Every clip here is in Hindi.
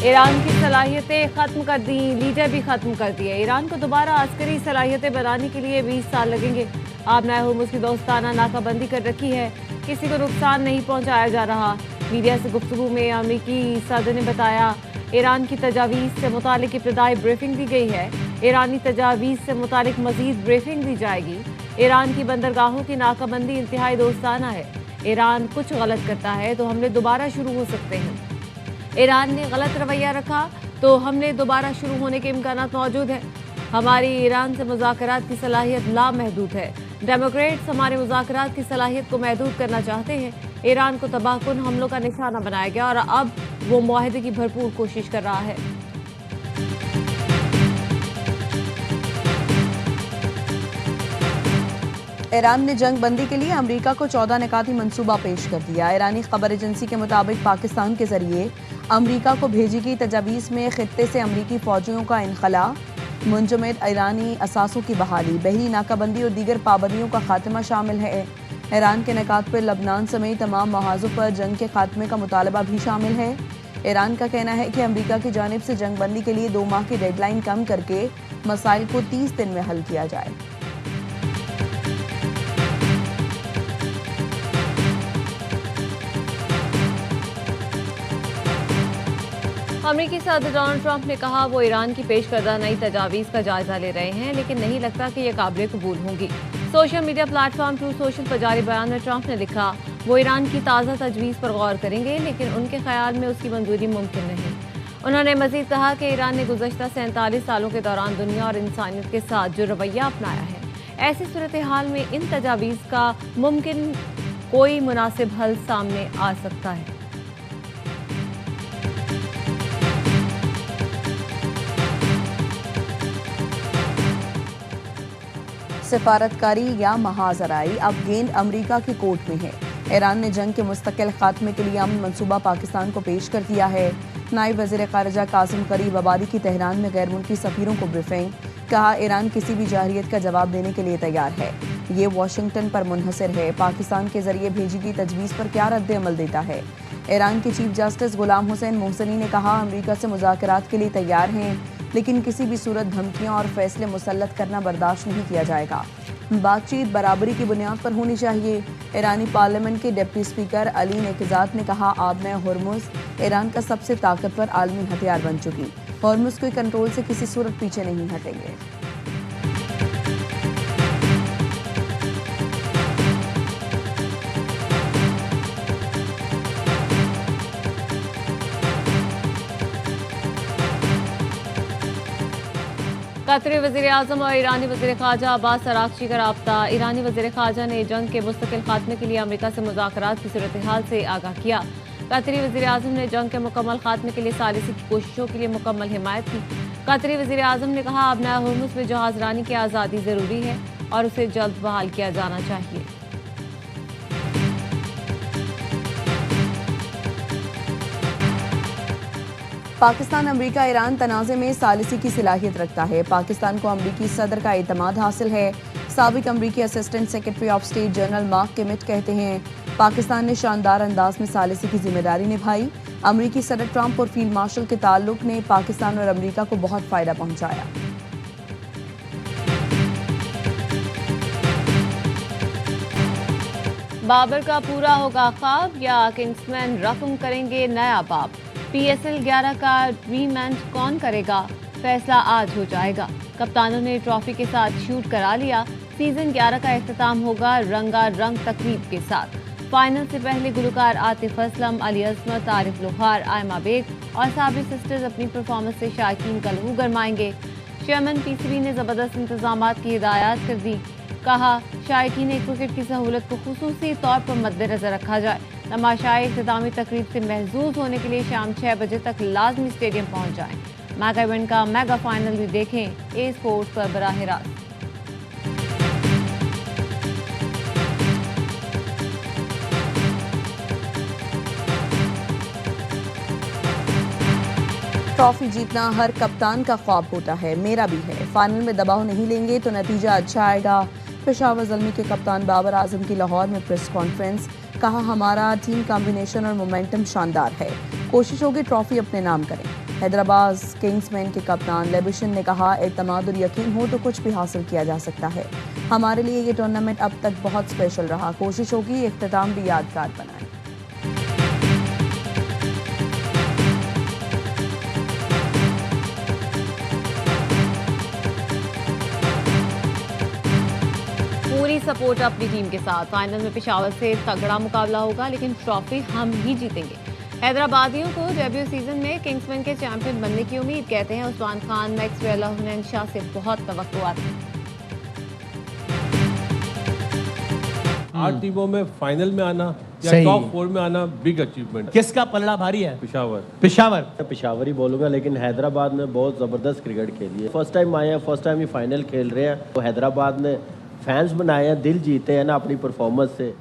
ईरान की सलाहियतें खत्म कर दी, लीडर भी खत्म कर दिए। ईरान को दोबारा अस्करी सलाहियतें बनाने के लिए 20 साल लगेंगे। आबनाए हुर्मुज़ की दोस्ताना नाकाबंदी कर रखी है, किसी को नुकसान नहीं पहुंचाया जा रहा। मीडिया से गुफ्तगू में अमेरिकी सदर ने बताया ईरान की तजावीज़ से मुतालिक इब्तदाई ब्रीफिंग दी गई है। ईरानी तजावीज़ से मुतालिक मजीद ब्रीफिंग दी जाएगी। ईरान की बंदरगाहों की नाकाबंदी इंतहाई दोस्ताना है। ईरान कुछ गलत करता है तो हमले दोबारा शुरू हो सकते हैं। ईरान ने गलत रवैया रखा तो हमले दोबारा शुरू होने के इम्कान मौजूद हैं। हमारी ईरान से मुज़ाकरात की सलाहियत लामहदूद है। डेमोक्रेट्स हमारे मुज़ाकरात की सलाहियत को महदूद करना चाहते हैं। ईरान को तबाहकुन हमलों का निशाना बनाया गया और अब वो मुआहदे की भरपूर कोशिश कर रहा है। ईरान ने जंग बंदी के लिए अमेरिका को 14 निकाती मंसूबा पेश कर दिया। ईरानी खबर एजेंसी के मुताबिक पाकिस्तान के जरिए अमेरिका को भेजी गई तजावीज़ में खित्ते से अमेरिकी फौजियों का इनखला, मुंजमद ईरानी असासों की बहाली, बहरी नाकाबंदी और दीगर पाबंदियों का खात्मा शामिल है। ईरान के निकात पर लबनान समेत तमाम महाजों पर जंग के खात्मे का मुतालबा भी शामिल है। ईरान का कहना है कि अमेरिका की जानिब से जंग बंदी के लिए 2 माह की डेडलाइन कम करके मसाइल को 30 दिन में हल किया जाए। अमेरिकी सदर डोनाल्ड ट्रंप ने कहा वो ईरान की पेश करदा नई तजावीज़ का जायजा ले रहे हैं, लेकिन नहीं लगता कि ये काबिल कबूल होंगी। Social media platform true social पर जारी बयान में ट्रंप ने लिखा वो ईरान की ताज़ा तजवीज़ पर गौर करेंगे, लेकिन उनके ख्याल में उसकी मंजूरी मुमकिन नहीं। उन्होंने मजीद कहा कि ईरान ने गुज़श्ता 47 सालों के दौरान दुनिया और इंसानियत के साथ जो रवैया अपनाया है, ऐसी सूरत हाल में इन तजावीज़ का मुमकिन कोई मुनासिब हल सामने आ सकता है। सिफारतकारी या महाजराई अब गेंद अमेरिका की कोर्ट में है। ईरान ने जंग के मुस्तकिल खात्मे के लिए अमन मंसूबा पाकिस्तान को पेश कर दिया है। नायब वज़ीर ख़ारिजा कासिम गरीब आबादी की तेहरान में गैर मुल्की सफ़ीरों को ब्रीफिंग, कहा ईरान किसी भी जाहिरियत का जवाब देने के लिए तैयार है। ये वाशिंगटन पर मुनहसर है। पाकिस्तान के जरिए भेजी गई तजवीज़ पर क्या रद्द अमल देता है। ईरान के चीफ जस्टिस गुलाम हुसैन मोहसनी ने कहा अमेरिका से मुज़ाकरात के लिए तैयार हैं, लेकिन किसी भी सूरत धमकियां और फैसले मुसल्लत करना बर्दाश्त नहीं किया जाएगा। बातचीत बराबरी की बुनियाद पर होनी चाहिए। ईरानी पार्लियामेंट के डिप्टी स्पीकर अली नेकजात ने कहा आबनाए हुर्मुज़ ईरान का सबसे ताकतवर आलमी हथियार बन चुकी, हुर्मुज़ के कंट्रोल से किसी सूरत पीछे नहीं हटेंगे। कतरी वज़ीर आज़म और ईरानी वज़ीर ख़ारजा अब्बास अराग़ची का राब्ता। ईरानी वज़ीर ख़ारजा ने जंग के मुस्तकिल खात्मे के लिए अमेरिका से मुज़ाकरात की सूरत हाल से आगाह किया। कतरी वज़ीर आज़म ने जंग के मुकम्मल खात्मे के लिए सालिसी की कोशिशों के लिए मुकम्मल हिमायत की। कतरी वज़ीर आज़म ने कहा आबनाए हुर्मुज़ में जहाज़रानी की आज़ादी ज़रूरी है और उसे जल्द बहाल किया जाना चाहिए। पाकिस्तान अमेरिका ईरान तनाज़े में सालिसी की सलाहियत रखता है। पाकिस्तान को अमेरिकी सदर का एतमाद हासिल है। साबिक अमेरिकी assistant secretary of state general Mark Kimmitt कहते हैं पाकिस्तान ने शानदार अंदाज में सालिसी की जिम्मेदारी निभाई। अमेरिकी सदर ट्रंप और फील्ड मार्शल के ताल्लुक ने पाकिस्तान और अमेरिका को बहुत फ़ायदा पहुंचाया। बाबर का पूरा होगा ख्वाब या किंग्समैन रकम करेंगे नया बाब। PSL 11 का रीमेंट कौन करेगा, फैसला आज हो जाएगा। कप्तानों ने ट्रॉफी के साथ शूट करा लिया। सीजन 11 का इख्तिताम होगा रंगारंग तकरीब के साथ। फाइनल से पहले गुलकार आतिफ असलम, अली अजमत, आरिफ लोहार, आयमा बेग और साबिर सिस्टर्स अपनी परफॉर्मेंस से शायकीन का लहू गरमाएंगे। चेयरमैन PCB ने ज़बरदस्त इंतजामात की हिदायत कर दी। कहा शायकीन क्रिकेट की सहूलत को खुसूसी तौर पर मद्देनजर रखा जाए। तमाशाई इख्तितामी तकरीब से महजूज होने के लिए शाम 6 बजे तक लाजमी स्टेडियम पहुंच जाएं। मेगा इवेंट का मेगा फाइनल भी देखें ए स्पोर्ट्स पर बराह रास्त। ट्रॉफी जीतना हर कप्तान का ख्वाब होता है, मेरा भी है। फाइनल में दबाव नहीं लेंगे तो नतीजा अच्छा आएगा। पेशावर ज़ल्मी के कप्तान बाबर आजम की लाहौर में प्रेस कॉन्फ्रेंस, कहा हमारा टीम कॉम्बिनेशन और मोमेंटम शानदार है, कोशिश होगी ट्रॉफी अपने नाम करें। हैदराबाद किंग्समैन के कप्तान लेबिशन ने कहा, एतमाद और यकीन हो तो कुछ भी हासिल किया जा सकता है। हमारे लिए ये टूर्नामेंट अब तक बहुत स्पेशल रहा। कोशिश होगी इख्तिताम भी यादगार बनाए। पूरी सपोर्ट अपनी टीम के साथ फाइनल में पेशावर से तगड़ा मुकाबला होगा, लेकिन ट्रॉफी हम ही जीतेंगे। हैदराबादियों को डेब्यू सीजन में किंग्समैन के चैंपियन बनने की उम्मीद, कहते हैं उस्मान खान, मैक्सवेल, हुनैन शाह से बहुत तवक्कुआत है। 8 टीमों में फाइनल में आना या सही। टॉप 4 में आना बिग अचीवमेंट। किसका पलड़ा भारी है? पेशावर पेशावर। पेशावर ही बोलूंगा, लेकिन हैदराबाद ने बहुत ज़बरदस्त क्रिकेट खेली है। फर्स्ट टाइम आए हैं, फर्स्ट टाइम ही फाइनल खेल रहे हैं। तो हैदराबाद ने फैंस बनाए हैं, दिल जीते हैं ना अपनी परफॉर्मेंस से।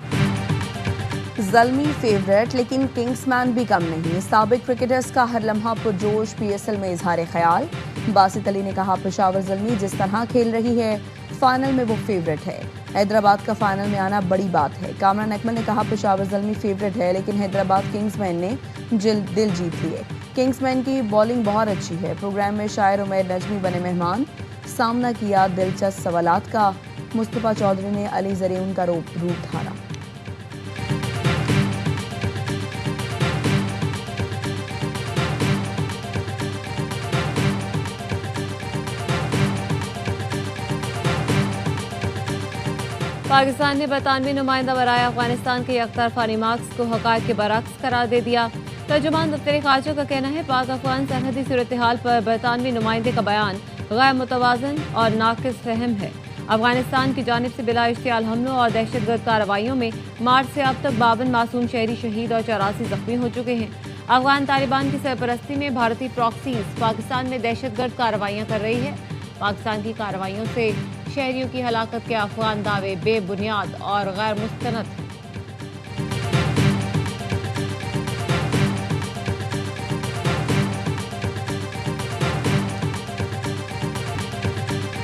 ज़ल्मी फेवरेट, लेकिन किंग्समैन भी कम नहीं। साबिक क्रिकेटर्स का हर लम्हा पुरजोश, पीएसएल में इजहार ख्याल। बासित अली ने कहा, पेशावर ज़ल्मी जिस तरह खेल रही है फाइनल में वो फेवरेट है। हैदराबाद का फाइनल में आना बड़ी बात है। कामरान अकमल ने कहा, पेशावर ज़ल्मी फेवरेट है, लेकिन हैदराबाद किंग्समैन ने दिल जीत लिए। किंग्समैन की बॉलिंग बहुत अच्छी है। प्रोग्राम में शायर उमैर नजमी बने मेहमान। सामना किया दिलचस्प सवालात का। मुस्तफ़ा चौधरी ने अली ज़रीउन का रूप धारा। पाकिस्तान ने 92 नुमाइंदा बराए अफगानिस्तान के यकतरफा रिमार्क्स को हक़ाइक़ के बरअक्स करार दे दिया। तर्जुमान दफ्तर खारजा का कहना है, पाक अफगान सरहदी सूरत हाल पर 92 नुमाइंदे का बयान गैर मुतवाज़न और नाक़िस फ़हम है। अफगानिस्तान की जानिब से बिला इश्तियाल हमलों और दहशतगर्द कार्रवाइयों में मार्च से अब तक 52 मासूम शहरी शहीद और 84 जख्मी हो चुके हैं। अफगान तालिबान की सरपरस्ती में भारतीय प्रॉक्सीज पाकिस्तान में दहशतगर्द कार्रवाइयाँ कर रही है। पाकिस्तान की कार्रवाइयों से शहरियों की हलाकत के अफगान दावे बेबुनियाद और गैर मुस्तनद हैं।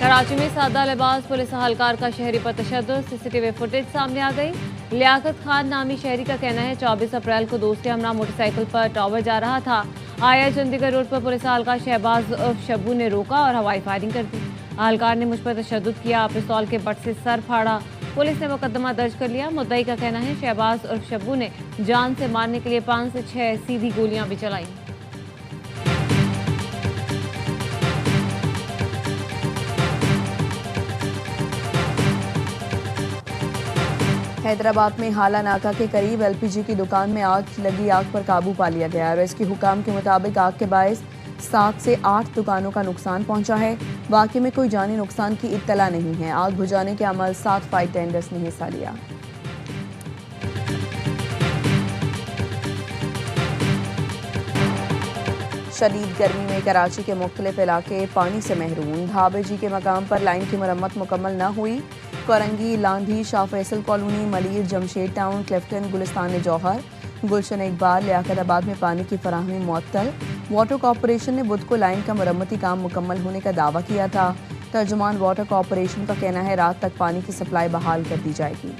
कराची में सादा लिबास पुलिस अहलकार का शहरी पर तशद्दुद, सीसीटीवी फुटेज सामने आ गई। लियाकत खान नामी शहरी का कहना है, 24 अप्रैल को दोस्त के हमरा मोटरसाइकिल पर टावर जा रहा था। आया चंडीगढ़ रोड पर पुलिस अहलकार शहबाज उर्फ शब्बू ने रोका और हवाई फायरिंग कर दी। अहलकार ने मुझ पर तशद्दुद किया, पिस्तौल के बट से सर फाड़ा। पुलिस ने मुकदमा दर्ज कर लिया। मुद्दई का कहना है, शहबाज उर्फ शब्बू ने जान से मारने के लिए 5 से 6 सीधी गोलियां भी चलाई। हैदराबाद में हाला नाका के करीब एलपीजी की दुकान में आग लगी। आग पर काबू पा लिया गया। रेस्क्यू हुकाम के मुताबिक आग के बायस 7 से 8 दुकानों का नुकसान पहुंचा है। वाकई में कोई जानी नुकसान की इत्तला नहीं है। आग बुझाने के अमल 7 फायर टेंडर्स ने हिस्सा लिया। शदीद गर्मी में कराची के मुख्तलिफ इलाके पानी से महरूम। ढाबे जी के मकाम पर लाइन की मरम्मत मुकम्मल न हुई। कोरंगी, लांधी, शाह फैसल कॉलोनी, मलिर, जमशेद टाउन, क्लिफ्टन, गुलिस्तान जौहर, गुलशन इकबाल, लियाकताबाद में पानी की फराहमी मुअत्तल। वाटर कॉरपोरेशन ने बुध को लाइन का मरम्मती काम मुकम्मल होने का दावा किया था। तर्जुमान वाटर कॉरपोरेशन का कहना है, रात तक पानी की सप्लाई बहाल कर दी जाएगी।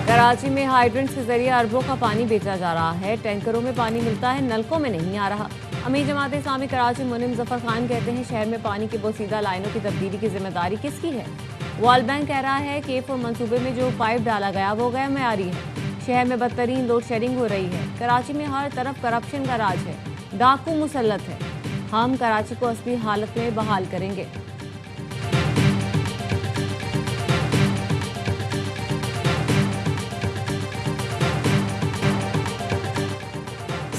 कराची में हाइड्रेंट्स के जरिए अरबों का पानी बेचा जा रहा है। टैंकरों में पानी मिलता है, नलकों में नहीं आ रहा। अमीर जमात इस्लामी कराची मुनिम जफर खान कहते हैं, शहर में पानी की बोसीदा लाइनों की तब्दीली की जिम्मेदारी किसकी है? वर्ल्ड बैंक कह रहा है कि K4 मंसूबे में जो पाइप डाला गया वो गैर मयारी है। शहर में बदतरीन लोड शेडिंग हो रही है। कराची में हर तरफ करप्शन का राज है, डाकू मुसल्लत है। हम कराची को असली हालत में बहाल करेंगे।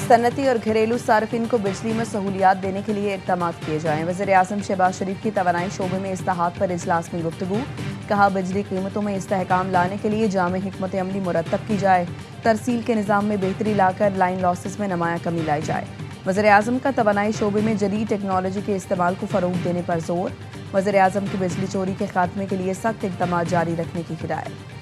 सनती और घरेलू सार्फिन को बिजली में सहूलियात देने के लिए इक़दाम किए जाएं। वज़ीर-ए-आज़म शहबाज शरीफ की तवानाई शोबे में इस्लाहात पर इजलास में गुफ्तगू। कहा, बिजली कीमतों में इस्तेहकाम लाने के लिए जामे हिकमत अमली मुरतब की जाए। तरसील के निज़ाम में बेहतरी लाकर लाइन लॉसेस में नुमाया कमी लाई जाए। वज़ीर-ए-आज़म का तवानाई शोबे में जदीद टेक्नोलॉजी के इस्तेमाल को फ़रोग़ देने पर जोर। वज़ीर-ए-आज़म की बिजली चोरी के खात्मे के लिए सख्त इक़दाम जारी रखने की हिदायत।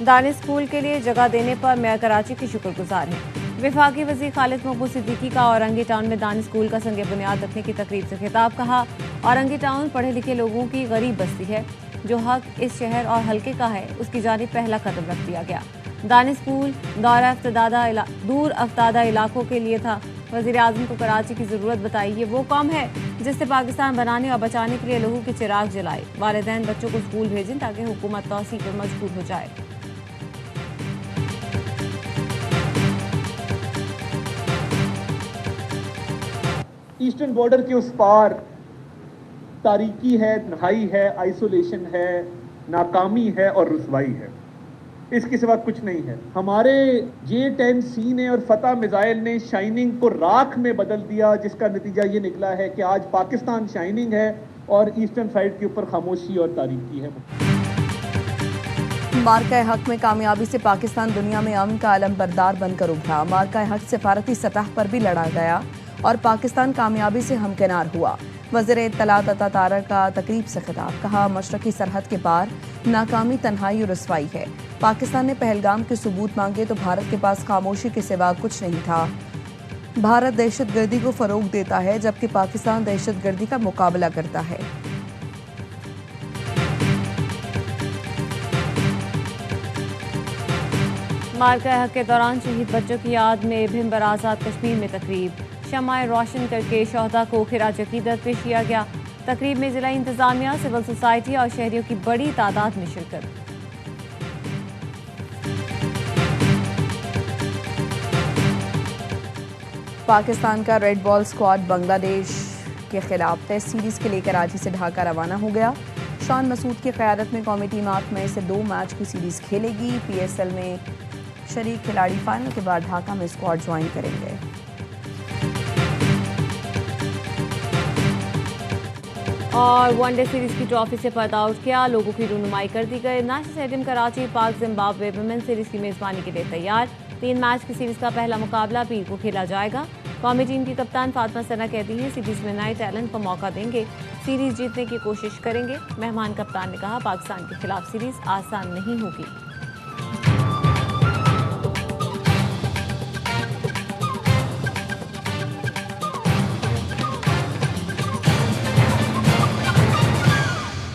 दानिश स्कूल के लिए जगह देने पर मेयर कराची की शुक्रगुजार हैं। वफाकी वज़ीर खालिद मकबूल सिद्दीकी का औरंगी टाउन में दानिश स्कूल का संग बुनियाद रखने की तकरीब से खिताब। कहा, औरंगी टाउन पढ़े लिखे लोगों की गरीब बस्ती है, जो हक इस शहर और हल्के का है उसकी जानिब पहला कदम रख दिया गया। दानिश स्कूल दूर अफ्तादा इलाकों के लिए था। वज़ीर आज़म को कराची की ज़रूरत बताई। ये वो कौम है जिससे पाकिस्तान बनाने और बचाने के लिए लहू के चिराग जलाए। वालिदैन बच्चों को स्कूल भेजें ताकि हुकूमत तौसी पर मजबूर हो जाए। ईस्टर्न बॉर्डर के उस पार तारीकी है, तन्हाई है, आइसोलेशन है, नाकामी है और रुसवाई है। इसके सिवा कुछ नहीं है। हमारे J-10C ने और फतह मिसाइल ने शाइनिंग को राख में बदल दिया, जिसका नतीजा ये निकला है कि आज पाकिस्तान शाइनिंग है और ईस्टर्न साइड के ऊपर खामोशी और तारीकी है। मार्का हक में कामयाबी से पाकिस्तान दुनिया में अमन का अलमबरदार बनकर उभरा। मार्का हक सिफारती सतह पर भी लड़ा गया और पाकिस्तान कामयाबी से हमकिनार हुआ। वज़ीर इत्तलात अता तारर का तकरीब से खिताब। कहा, मशरकी सरहद के पार नाकामी, तन्हाई और रुसवाई है। पाकिस्तान ने पहलगाम के सबूत मांगे तो भारत के पास खामोशी के सिवा कुछ नहीं था। भारत दहशतगर्दी को फरोग देता है जबकि पाकिस्तान दहशतगर्दी का मुकाबला करता है। मार्का हक के दौरान शहीद बच्चों की याद में भिंबर आज़ाद कश्मीर में तकरीब। शमाए रोशन करके शोहदा को खिराज अकीदत पेश किया गया। तकरीब में जिला इंतजामिया, सिविल सोसाइटी और शहरियों की बड़ी तादाद में शिरकत। पाकिस्तान का रेड बॉल स्क्वाड बांग्लादेश के खिलाफ टेस्ट सीरीज के लिए कराची से ढाका रवाना हो गया। शान मसूद की क़यादत में कौमी टीम 8 मई से 2 मैच की सीरीज खेलेगी। PSL में शरीक खिलाड़ी फाइनल के बाद ढाका में स्क्वाड ज्वाइन करेंगे। और वनडे सीरीज की ट्रॉफी से पर्दा आउट किया, लोगों की रुनुमाई कर दी गई। नेशनल स्टेडियम कराची पाक जिम्बाब्वे वुमेन सीरीज की मेजबानी के लिए तैयार। 3 मैच की सीरीज का पहला मुकाबला पीर को खेला जाएगा। कौमी टीम की कप्तान फातिमा सना कहती हैं, सीरीज में नए टैलेंट को मौका देंगे, सीरीज जीतने की कोशिश करेंगे। मेहमान कप्तान ने कहा, पाकिस्तान के खिलाफ सीरीज आसान नहीं होगी।